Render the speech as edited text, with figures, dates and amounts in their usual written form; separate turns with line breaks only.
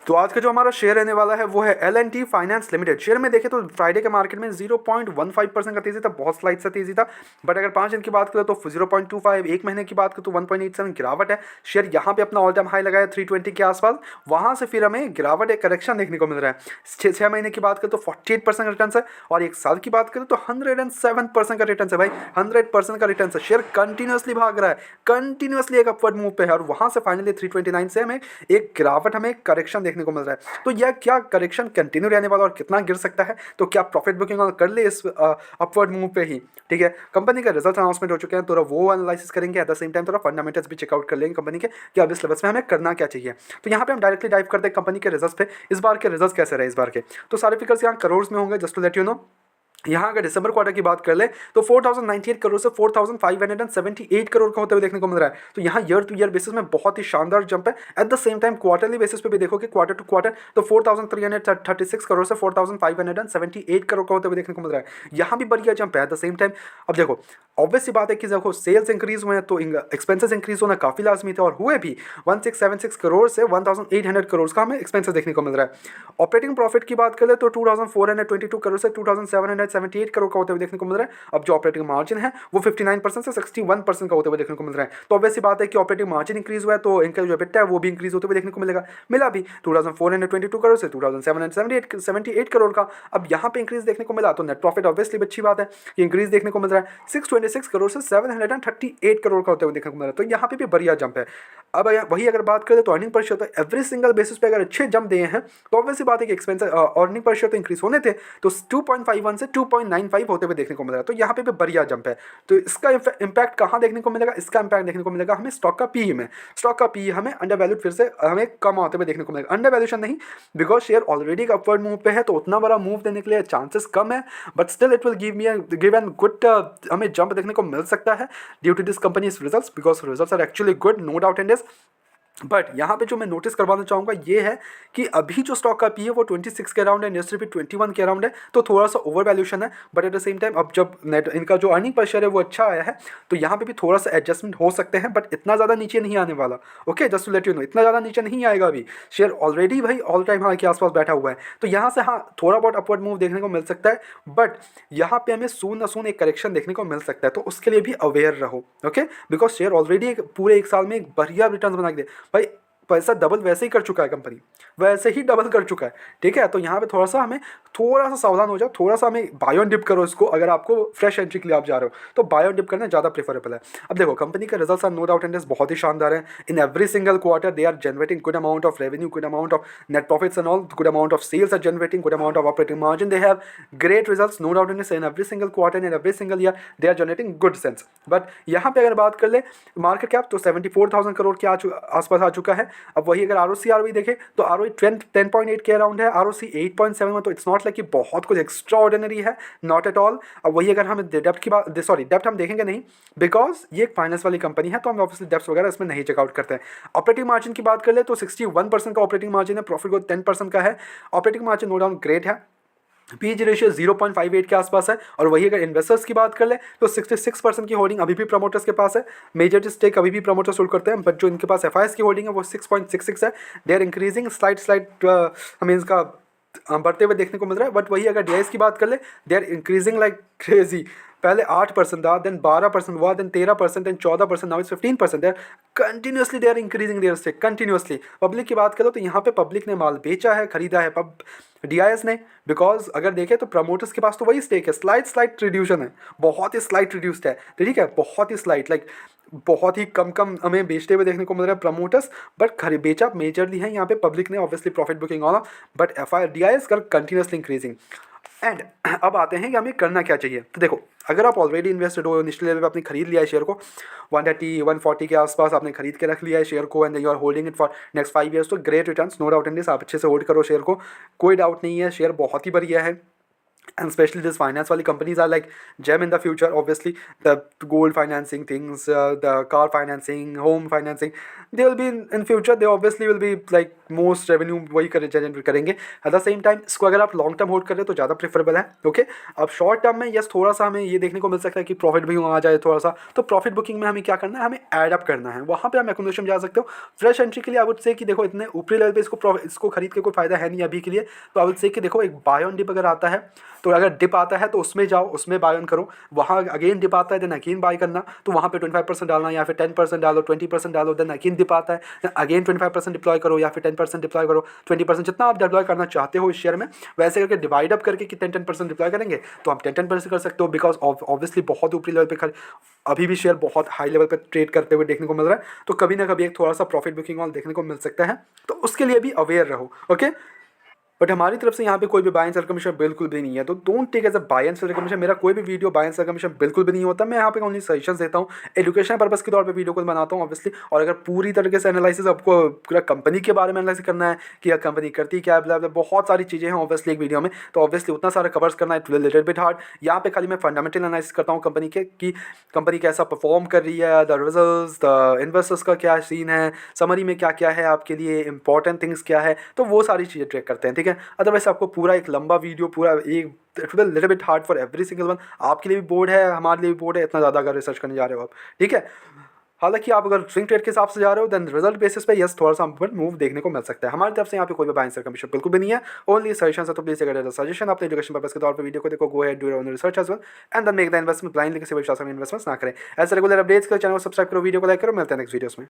तो आज का जो हमारा शेयर रहने वाला है वो है L&T फाइनेंस लिमिटेड। शेयर में देखें तो फ्राइडे के मार्केट में 0.15% का तेजी था, बहुत स्लाइड सा तेजी था। बट अगर 5 दिन की बात करें तो 0.25, एक महीने की बात करें तो 1.87 गिरावट है। शेयर यहाँ पे अपना ऑल टाइम हाई लगाया 320 के आसपास, वहां से फिर हमें गिरावट, एक करेक्शन देखने को मिल रहा है। 6 महीने की बात करें तो 48% का रिटर्न है, और एक साल की बात करें तो 107% का रिटर्न है भाई, 100% का रिटर्न है। शेयर कंटिन्यूसली भाग रहा है, कंटिन्यूसली एक अपवर्ड मूव पे है, और वहां से फाइनली 329 से हमें एक गिरावट, हमें करेक्शन देखने को मिल रहा है। तो यह क्या करेक्शन कंटिन्यू रहने वाला और कितना गिर सकता है, तो क्या प्रॉफिट बुकिंग कर ले इस अपवर्ड मूव पे ही। ठीक है, कंपनी का रिजल्ट अनाउंसमेंट हो चुके हैं, थोड़ा वो एनालिसिस करेंगे, एट द सेम टाइम थोड़ा फंडामेंटल्स भी चेकआउट कर लेंगे कंपनी के कि अब इस लेवल्स में हमें करना क्या चाहिए। तो यहाँ पे हम डायरेक्टली डाइव करते हैं कंपनी के रिजल्ट पे। इस बार के रिजल्ट कैसे रहे इस बार के, तो सारे फिगर्स यहाँ करोड़ में होंगे, just to let you know. यहाँ अगर दिसंबर क्वार्टर की बात कर ले तो 4098 करोड़ से 4578 करोड़ का होते हुए देखने को मिल रहा है। तो यहाँ ईयर टू ईयर बेसिस में बहुत ही शानदार जंप है। At the same time quarterly basis पे भी देखोगे, क्वार्टर टू क्वार्टर, तो 4336 करोड़ से 4578 करोड़ का होते हुए देखने को मिल रहा है। यहाँ भी बढ़िया जंप है एट द सेम टाइम। अब देखो, ऑब्वियस सी बात है कि देखो सेल्स इंक्रीज हुए हैं तो एक्सपेंसेस इंक्रीज होना काफी लाजमी था, और हुए भी। 1676 करोड़ से 1800 करोड़ का हमें एक्सपेंसेस देखने को मिल रहा है। ऑपरेटिंग प्रॉफिट की बात करें तो 2422 करोड़ से 2778 करोड़ का होते हुए देखने को मिल रहा है। अब जो ऑपरेटिंग मार्जिन है वो 59% से 61% का होते हुए देखने को मिल रहा है। तो ऑब्वियस सी बात है कि ऑपरेटिंग मार्जिन इंक्रीज हुआ है तो इनका जो EBITDA है वो भी इंक्रीज होते हुए देखने को मिलेगा। मिला भी 2422 करोड़ से 2778 करोड़ का। अब यहाँ पे इंक्रीज देखने को मिला तो नेट प्रॉफिट ऑब्वियसली अच्छी बात है कि इंक्रीज देखने को मिल रहा है। 626 करोड़ से 738 करोड़ का होते हुए देखने को मिल रहा है। तो यहाँ पे भी बढ़िया जंप है। अब वही अगर बात करें तो अर्निंग पर शेयर, तो एवरी सिंगल बेसिस पे अगर अच्छे जंप दिए हैं तो ऑब्वियस सी बात है कि एक्सपेंस अर्निंग पर शेयर तो इंक्रीज होने थे, तो 2.51 से 2.95 होते हुए देखने को मिल रहा है। तो यहाँ पे भी बढ़िया जंप है। तो इसका इम्पैक्ट कहाँ देखने को मिलेगा, इसका इम्पैक्ट देखने को मिलेगा हमें स्टॉक का पीई में। स्टॉक का पीई हमें अंडर वैल्यूड फिर से हमें कम होते हुए देखने को मिलेगा। अंडर वैल्यूशन नहीं, because share already upward move पे है, तो उतना बड़ा मूव देने के लिए चांसेस कम है, but still it will give an good हमें जंप देखने को मिल सकता है due to this companies results, because results are actually good, no doubt in this. But यहाँ पे जो मैं नोटिस करवाना चाहूँगा ये है कि अभी जो स्टॉक का पी है वो 26 के अराउंड है, इंडस्ट्री भी 21 के अराउंड है, तो थोड़ा सा ओवर वैल्यूशन है। But at the same time अब जब नेट इनका जो अर्निंग पर शेयर है वो अच्छा आया है, तो यहाँ पे भी थोड़ा सा एडजस्टमेंट हो सकते हैं, बट इतना ज़्यादा नीचे नहीं आने वाला। Okay, just to let you know, इतना ज़्यादा नीचे नहीं आएगा अभी। शेयर ऑलरेडी भाई ऑल टाइम हाई के आसपास बैठा हुआ है, तो यहाँ से हाँ थोड़ा बहुत अपवर्ड मूव देखने को मिल सकता है, बट यहाँ पे हमें सून न सून एक करेक्शन देखने को मिल सकता है, तो उसके लिए भी अवेयर रहो। ओके, बिकॉज शेयर ऑलरेडी पूरे एक साल में एक बढ़िया रिटर्न बना के दे भाई, पैसा डबल वैसे ही कर चुका है कंपनी, वैसे ही डबल कर चुका है। ठीक है, तो यहाँ पे थोड़ा सा हमें थोड़ा सा सावधान हो जाओ, थोड़ा सा हमें बाय ऑन डिप करो इसको, अगर आपको फ्रेश एंट्री के लिए आप जा रहे हो तो बाय ऑन डिप करना ज़्यादा प्रेफरेबल है। अब देखो कंपनी के results are no doubt and बहुत ही शानदार है। In every single quarter they are generating good amount of revenue, good amount of net profits and all, good amount of sales are generating good amount of operating margin, they have great results, no doubt in this. In every single quarter in every single year they are generating good sense. But यहाँ पे अगर बात कर ले market cap तो 74,000 करोड़ के आसपास आ चुका है। अब वही अगर ROC ROE देखें तो ROE 10.8 के अराउंड है, ROC 8.7 में, तो इट्स नॉट लाइक कि बहुत कुछ एक्स्ट्रा ऑर्डिनरी है, नॉट एट ऑल। अब वही अगर हम डेप्थ की बात, सॉरी डेप्थ हम देखेंगे नहीं, बिकॉज ये एक फाइनेंस वाली कंपनी है, तो हम ऑब्वियसली डेप्थ वगैरह इसमें नहीं चेकआउट करते हैं। ऑपरेटिंग मार्जिन की बात कर ले तो 61% का ऑपरेटिंग मार्जिन है, प्रॉफिट ग्रोथ 10% का है। Operating margin no doubt great है। पीजी रेशियो 0.58 के आसपास है। और वही अगर इन्वेस्टर्स की बात कर ले तो 66% की होल्डिंग अभी भी प्रमोटर्स के पास है, मेजर स्टेक अभी भी प्रमोटर्स होल्ड करते हैं, बट जो इनके पास FIS की होल्डिंग है वो 6.66 है। दे आर इंक्रीजिंग स्लाइट हमें इसका बढ़ते हुए देखने को मिल रहा है। बट वही अगर DIS की बात कर ले, they are increasing like crazy. पहले 8% था, देन 12% हुआ, then 13%, then 14%, now it's 15%। Continuously they are increasing their stake continuously. Public की बात करो तो यहाँ पे पब्लिक ने माल बेचा है, खरीदा है DIS ने, बिकॉज अगर देखें तो प्रमोटर्स के पास तो वही स्टेक है, स्लाइट रिड्यूशन है, बहुत ही स्लाइट रिड्यूस्ड है। ठीक है, बहुत ही स्लाइट, लाइक बहुत ही कम हमें बेचते हुए देखने को मिल रहा है प्रमोटर्स, बट बेचा मेजरली है यहाँ पे पब्लिक ने, obviously profit booking on, but DIS कर कंटिन्यूसली इंक्रीजिंग। एंड अब आते हैं कि हमें करना क्या चाहिए। तो देखो, अगर आप ऑलरेडी इन्वेस्टेड हो, निचले लेवल पे आपने खरीद लिया है शेयर को, 130 140 के आसपास आपने खरीद के रख लिया है शेयर को, and you are holding it for next 5 years, तो great returns, no doubt in this. आप अच्छे से होल्ड करो शेयर को, कोई डाउट नहीं है, शेयर बहुत ही बढ़िया है। And especially this finance wali companies are like gem in the future. Obviously the gold financing things, the car financing, home financing, they will be in future, they obviously will be like most revenue वही generate करेंगे। At the same time इसको अगर आप long term hold कर रहे हो तो ज़्यादा प्रेफरेबल है। ओके, अब शॉर्ट टर्म में यस थोड़ा सा हमें ये देखने को मिल सकता है कि प्रॉफिट भी आ जाए थोड़ा सा, तो प्रॉफिट बुकिंग में हमें क्या करना है, हमें एड अप करना है, वहाँ पे हम एकोमोडेशन जा सकते हो। फ्रेश एंट्री के लिए आई वुड से कि देखो इतने ऊपरी लेवल पे इसको खरीद के कोई फायदा है नहीं अभी के लिए, तो आई वुड से कि देखो एक बाय ऑन डिप अगर आता है, तो अगर डिप आता है तो उसमें जाओ, उसमें बाय ऑन करो, वहाँ अगेन डिप आता है देन अगेन बाय करना, तो वहाँ पे 25% डालना या फिर 10% डालो, 20% डालो, देन अगेन डिप आता है देन अगेन 25% डिप्लॉय करो या फिर 10% डिप्लॉय करो, 20% जितना आप डिप्लॉय करना चाहते हो इस शेयर में वैसे करके डिवाइड अप करके कि 10% डिप्लॉय करेंगे तो हम 10% कर सकते हो, बिकॉज ऑब्वियसली बहुत ऊपरी लेवल पे अभी भी शेयर बहुत हाई लेवल पे ट्रेड करते हुए देखने को मिल रहा है, तो कभी ना कभी एक थोड़ा सा प्रॉफिट बुकिंग वाला देखने को मिल सकता है, तो उसके लिए भी अवेयर रहो। ओके, बट हमारी तरफ से यहाँ पे कोई भी बाय एंड सेल कमीशन बिल्कुल भी नहीं है, तो don't take as a buy and sell commission. मेरा कोई भी video buy and sell commission बिल्कुल भी नहीं होता, मैं यहाँ पे ओनली सजेशन देता हूँ, एजुकेशन पर्पस के तौर पे वीडियो को बनाता हूँ ऑब्वियसली। और अगर पूरी तरीके से एनालिसिस आपको पूरा कंपनी के बारे में एनालिसिस करना है कि यह कंपनी करती क्या है, बहुत सारी चीज़ें हैं ऑब्वियसली एक वीडियो में, तो ऑब्वियसली उतना सारा कवर्स करना it will little bit hard. यहाँ पे खाली मैं फंडामेंटल एनालिसिस करता हूँ कंपनी के कि कंपनी कैसा परफॉर्म कर रही है, द रिजल्ट्स, द इन्वेस्टर्स का क्या सीन है, समरी में क्या क्या है आपके लिए इंपॉर्टेंट थिंग्स क्या है, तो वो सारी चीज़ें ट्रैक करते हैं। ठीक है, अदरवाइज आपको पूरा एक लंबा वीडियो पूरा एक it will little bit hard for every single one. आपके लिए भी बोर्ड है, हमारे लिए भी बोर्ड है, इतना ज़्यादा अगर रिसर्च करने जा रहे हो आप। ठीक है, हालांकि आप अगर स्विंग ट्रेड के हिसाब से जा रहे हो देन रिजल्ट बेसिस पे यस थोड़ा सा मूव देखने को मिल सकता है। हमारी तरफ से यहाँ पे कोई भी बाय एंड सेल कमीशन बिल्कुल भी नहीं है, ओनली सजेशन है, तो प्लीज अगर सजेशन अपने एजुकेशन पर्पस के तौर पे वीडियो को देखो, go ahead do your own research as well and then make the investment blindly किसी भी विश्वास में इन्वेस्टमेंट्स ना करें। ऐसे रेगुलर अपडेट्स के चैनल को सब्सक्राइब करो, वीडियो को लाइक करो, मिलते हैं नेक्स्ट वीडियोस में।